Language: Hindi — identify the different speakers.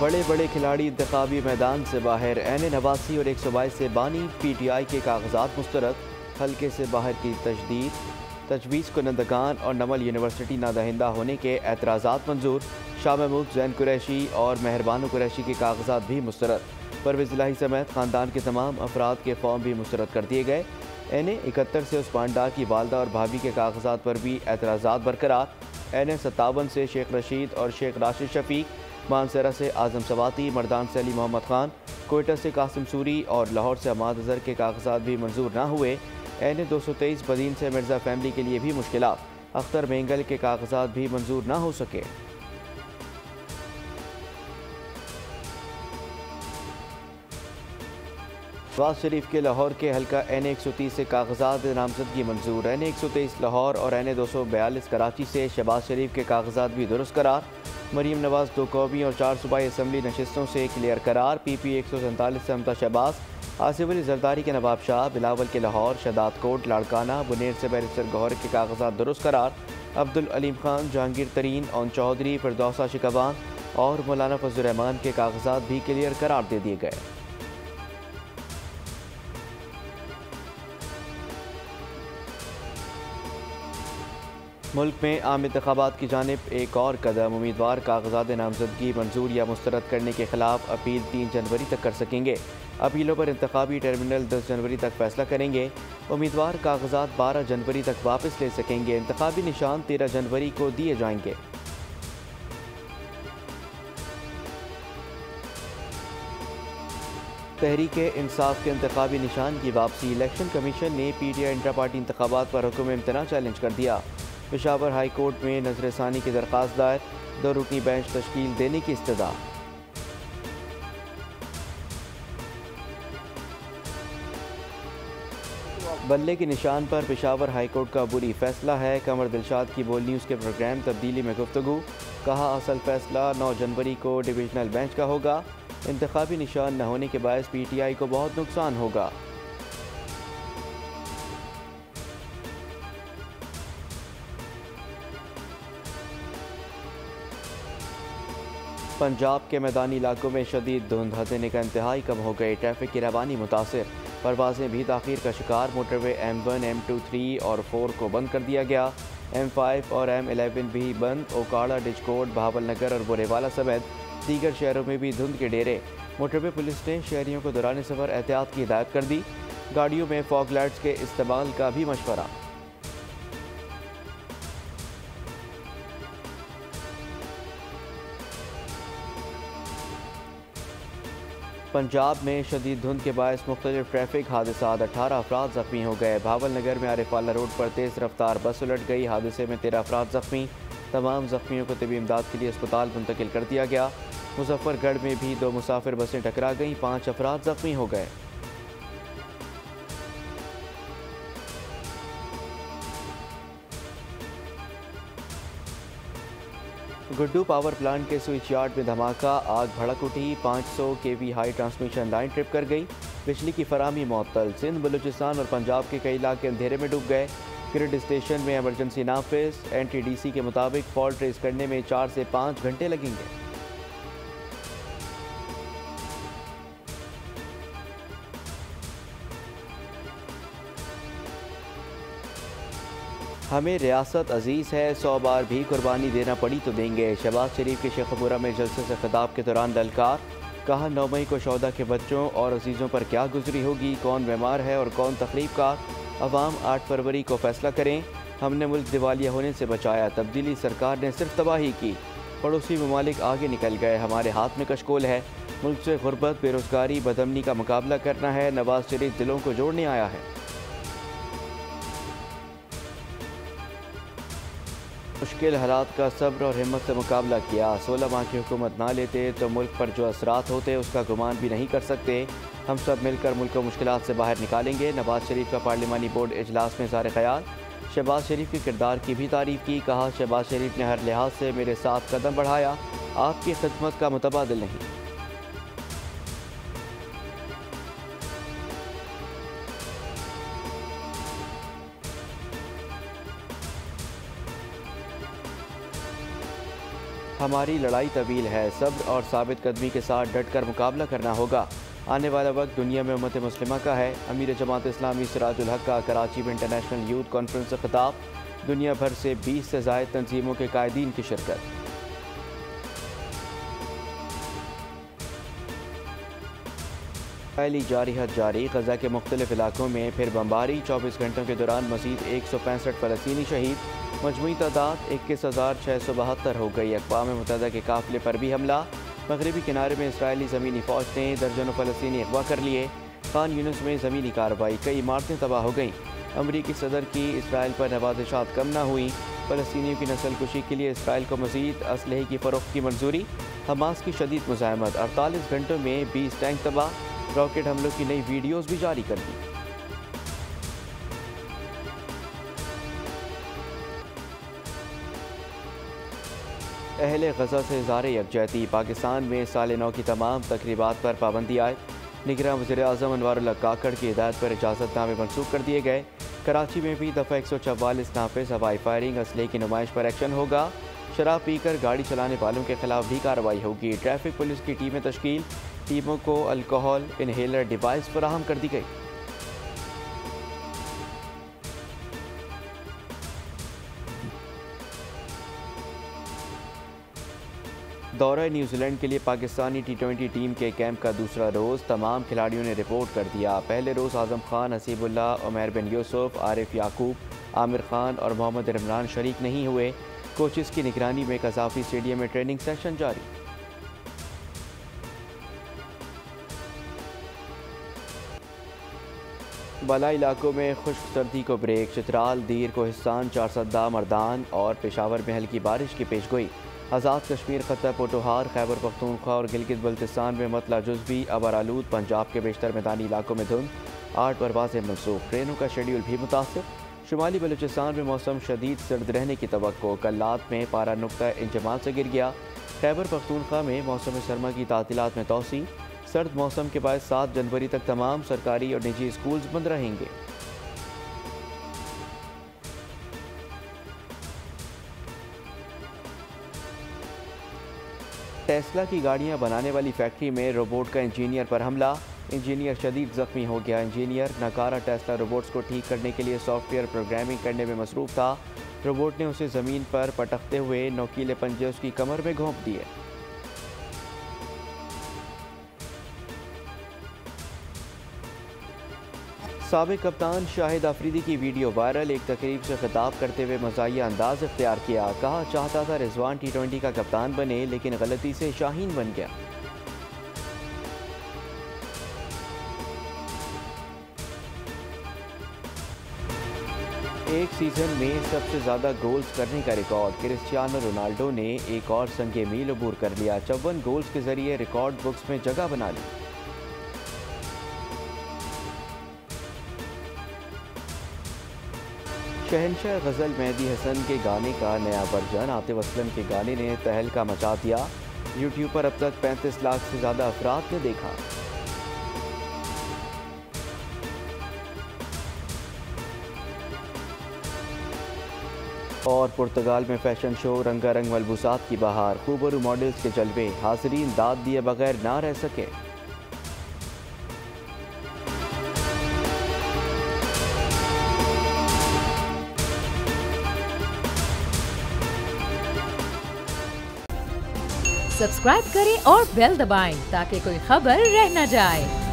Speaker 1: बड़े बड़े खिलाड़ी इंतखाबी मैदान से बाहर। एन नवासी और 122 से बानी PTI के कागजात मुस्तरद। हल्के से बाहर की तजदीद। तजवीज़ कुनंदगान और नमल यूनिवर्सिटी नादहिंदा होने के एतराज़ात मंजूर। शाह महमूद, जैन कुरैशी और मेहरबान कुरैशी के कागजात भी मुस्तरद। परवेज़ इलाही समेत ख़ानदान के तमाम अफराद के फॉर्म भी मुस्तरद कर दिए गए। NA 71 से उस्मान डार की वालदा और भाभी के कागजात पर भी एतराज़ात बरकरार। NA 57 से शेख रशीद और शेख राशिद शफीक, मानसरा से आज़म सवाती, मर्दान से अली मोहम्मद खान, कोयटा से कासिम सूरी और लाहौर से अमाद अजहर के कागजात भी मंजूर न हुए। NA 223 बदीन से मिर्ज़ा फैमिली के लिए भी मुश्किलात। अख्तर मेंगल के कागजात भी मंजूर न हो सके। शहबाज शरीफ के लाहौर के हल्का NA 130 से कागजात नामजदगी मंजूर। NA 123 लाहौर और NA 242 कराची से शहबाज शरीफ के कागजात भी दुरुस्त करार। मरीम नवाज 2 कौमी और 4 सूबाई असम्बली नशिस्तों से क्लियर करार। PP 147 से हमता शहबाज, आसिफ अली जरदारी के नवाब शाह, बिलावल के लाहौर, शहदाद कोट, लाड़काना, बुनेर से बैरिस्टर गौहर के कागजात दुरुस्त करार। अब्दुल अलीम खान, जहांगीर तरीन, ओन चौधरी, फिरदौसा शिकवान और मौलाना फजल रहमान के कागजात भी क्लियर करार दे दिए गए। मुल्क में आम इंतखाबात की जानिब एक और कदम। उम्मीदवार कागजात नामजदगी मंजूर या मुस्तरद करने के खिलाफ अपील 3 जनवरी तक कर सकेंगे। अपीलों पर इंतखाबी ट्रिब्यूनल 10 जनवरी तक फैसला करेंगे। उम्मीदवार कागजात 12 जनवरी तक वापस ले सकेंगे। इंतखाबी निशान 13 जनवरी को दिए जाएंगे। तहरीक इंसाफ के इंतखाबी निशान की वापसी। इलेक्शन कमीशन ने PTI इंट्रा पार्टी इंतखाबात पर हुक्म इम्तना चैलेंज कर दिया। पेशावर हाई कोर्ट में नजरसानी की दरख्वास्त दायर। 2 रुकनी बेंच तश्कील देने की इस्तदा। बल्ले के निशान पर पेशावर हाई कोर्ट का बुरी फैसला है। कमर दिलशाद की बोल न्यूज़ के प्रोग्राम तब्दीली में गुफ्तगू। कहा असल फैसला 9 जनवरी को डिविजनल बेंच का होगा। इंतखाबी निशान न होने के बायस PTI को बहुत नुकसान होगा। पंजाब के मैदानी इलाकों में शदीद धुंध, हद का इंतहाई कम हो गई। ट्रैफिक की रवानी मुतासिर। परवाजें भी ताख़ीर का शिकार। मोटरवे M1, M2, 3 और 4 को बंद कर दिया गया। M5 और M11 भी बंद। ओकाड़ा, डिजकोट, बहावलनगर और बोरेवाला समेत दीगर शहरों में भी धुंध के डेरे। मोटरवे पुलिस ने शहरियों को दौरान सफ़र एहतियात की हिदायत कर दी। गाड़ियों में फॉग लाइट्स के इस्तेमाल का भी मशवरा। पंजाब में शदीद धुंध के बायस मुख्तलिफ ट्रैफिक हादसात। 18 अफराद जख्मी हो गए। भावलनगर में आरिफाला रोड पर तेज़ रफ्तार बस उलट गई। हादसे में 13 अफराद जख्मी। तमाम जख्मियों को तबी इमदाद के लिए अस्पताल मुंतकिल कर दिया गया। मुजफ्फरगढ़ में भी 2 मुसाफिर बसें टकरा गईं। 5 अफराद जख्मी हो गए। गुड्डू पावर प्लांट के स्विच यार्ड में धमाका, आग भड़क उठी। 500 kV high transmission line trip कर गई। बिजली की फराहमी मुअत्तल। सिंध, बलूचिस्तान और पंजाब के कई इलाके अंधेरे में डूब गए। ग्रिड स्टेशन में इमरजेंसी नाफिज। NTDC के मुताबिक फॉल्ट ट्रेस करने में 4 से 5 घंटे लगेंगे। हमें रियासत अजीज़ है, 100 बार भी कुर्बानी देना पड़ी तो देंगे। शहबाज शरीफ के शेखपुरा में जलसे से खिताब के दौरान ललकार। कहा 9 मई को शौदा के बच्चों और अजीज़ों पर क्या गुजरी होगी, कौन बीमार है और कौन तकलीफकार। अवाम 8 फरवरी को फैसला करें। हमने मुल्क दिवालिया होने से बचाया, तब्दीली सरकार ने सिर्फ तबाही की। पड़ोसी ममालिक आगे निकल गए, हमारे हाथ में कशकोल है। मुल्क से गुर्बत, बेरोज़गारी, बदअमनी का मुकाबला करना है। नवाज शरीफ दिलों को जोड़ने आया है। मुश्किल हालात का सब्र और हिम्मत से मुकाबला किया। 16 माह की हुकूमत ना लेते तो मुल्क पर जो असरात होते उसका गुमान भी नहीं कर सकते। हम सब मिलकर मुल्क को मुश्किलात से बाहर निकालेंगे। नवाज शरीफ का पार्लिमानी बोर्ड इजलास में इज़हार ख्याल। शहबाज शरीफ के किरदार की भी तारीफ़ की। कहा शहबाज शरीफ ने हर लिहाज से मेरे साथ कदम बढ़ाया, आपकी खिदमत का मुतबादिल नहीं। हमारी लड़ाई तवील है, सब्र और साबित कदमी के साथ डट कर मुकाबला करना होगा। आने वाला वक्त दुनिया में उम्मत मुस्लिमा का है। अमीर जमात इस्लामी सिराजुल हक का कराची में इंटरनेशनल यूथ कॉन्फ्रेंस से खिताब। दुनिया भर से 20 से ज़ायद तंजीमों के कायदीन की शिरकत। इसराइली जारहत जारी, गजा के मुख्तलिफ इलाकों में फिर बमबारी। 24 घंटों के दौरान मजीद 165 फ़लस्तीनी शहीद। मजमूई तादाद 21,672 हो गई। अक़वाम मुत्तहिदा के काफ़िले पर भी हमला। मगरबी किनारे में इसराइली ज़मीनी फ़ौज ने दर्जनों फ़लस्तीनी अगवा कर लिए। खान यूनिस में ज़मीनी कार्रवाई, कई इमारतें तबाह हो गईं। अमरीकी सदर की इसराइल पर नवाज़िशात कम न हुई। फ़लस्तीनियों की नस्ल कुशी के लिए इसराइल को मज़ीद असलहे की फ़रोख्त की मंजूरी। हमास की शदीद मुज़ाहमत, 48 घंटों में 20 टैंक तबाह। रॉकेट हमलों की नई वीडियोज़ भी जारी कर दी। अहले गजा से इज़हार यकजहती। पाकिस्तान में साल नौ की तमाम तकरीबात पर पाबंदी आए। निगरान वज़ीर आज़म अनवारुल्लाह काकड़ की हिदायत पर इजाज़तनामे मनसूख कर दिए गए। कराची में भी दफ़ा 144 नाफिज हवाई फायरिंग, असलहे की नुमाइश पर एक्शन होगा। शराब पीकर गाड़ी चलाने वालों के खिलाफ भी कार्रवाई होगी। ट्रैफिक पुलिस की टीमें तश्कील। टीमों को अल्कोहल इनहेलर डिवाइस फराहम कर दी गई। दौरा न्यूजीलैंड के लिए पाकिस्तानी T20 टीम के कैंप का दूसरा रोज़। तमाम खिलाड़ियों ने रिपोर्ट कर दिया। पहले रोज़ आज़म खान, हसीबुल्लाह, उमैर बिन यूसुफ, आरिफ याकूब, आमिर खान और मोहम्मद इमरान शरीक नहीं हुए। कोचेस की निगरानी में कज़ाफ़ी स्टेडियम में ट्रेनिंग सेशन जारी। बाला इलाकों में खुश्क सर्दी को ब्रेक। चित्राल, दीर, कोहिस्तान, चारसद्दा, मर्दान और पेशावर में हल्की बारिश की पेशगोई। आज़ाद कश्मीर, खत्ता पोटोहार, खैबर पख्तूनख्वा और गिलगित बल्तिस्तान में मतला जुज़वी अबरालूद। पंजाब के बेशतर मैदानी इलाकों में धुंध। 8 परवाज़ें मनसूख। ट्रेनों का शेड्यूल भी मुतासिर। शुमाली बलूचिस्तान में मौसम शदीद सर्द रहने की तवक्को। कल्लात में पारा नुक्ता इंजमाल से गिर गया। खैबर पख्तूनख्वा में मौसम सरमा की तातीलात में तोसी। सर्द मौसम के बाद 7 जनवरी तक तमाम सरकारी और निजी स्कूल्स बंद रहेंगे। टेस्ला की गाड़ियां बनाने वाली फैक्ट्री में रोबोट का इंजीनियर पर हमला। इंजीनियर शदीद जख्मी हो गया। इंजीनियर नकारा टेस्ला रोबोट्स को ठीक करने के लिए सॉफ्टवेयर प्रोग्रामिंग करने में मसरूफ था। रोबोट ने उसे ज़मीन पर पटकते हुए नोकीले पंजे उसकी कमर में घोंप दिए। साबिक कप्तान शाहिद अफरीदी की वीडियो वायरल। एक तकरीब से खिताब करते हुए मज़ाहिया अंदाज इख्तियार किया। कहा, चाहता था रिजवान T20 का कप्तान बने, लेकिन गलती से शाहीन बन गया। एक सीज़न में सबसे ज़्यादा गोल्स करने का रिकॉर्ड क्रिस्टियानो रोनाल्डो ने एक और संगे मील अबूर कर लिया। 54 गोल्स के जरिए रिकॉर्ड बुक्स में जगह बना ली। शहंशाह गज़ल मेहदी हसन के गाने का नया वर्जन आतिफ असलम के गाने ने तहलका मचा दिया। यूट्यूब पर अब तक 35 लाख से ज़्यादा अफराद ने देखा। और पुर्तगाल में फैशन शो, रंगारंग मलबूसात की बहार। खूबरू मॉडल्स के जलवे, हाज़रीन दाद दिए बगैर ना रह सके।
Speaker 2: सब्सक्राइब करें और बेल दबाएं ताकि कोई खबर रह न जाए।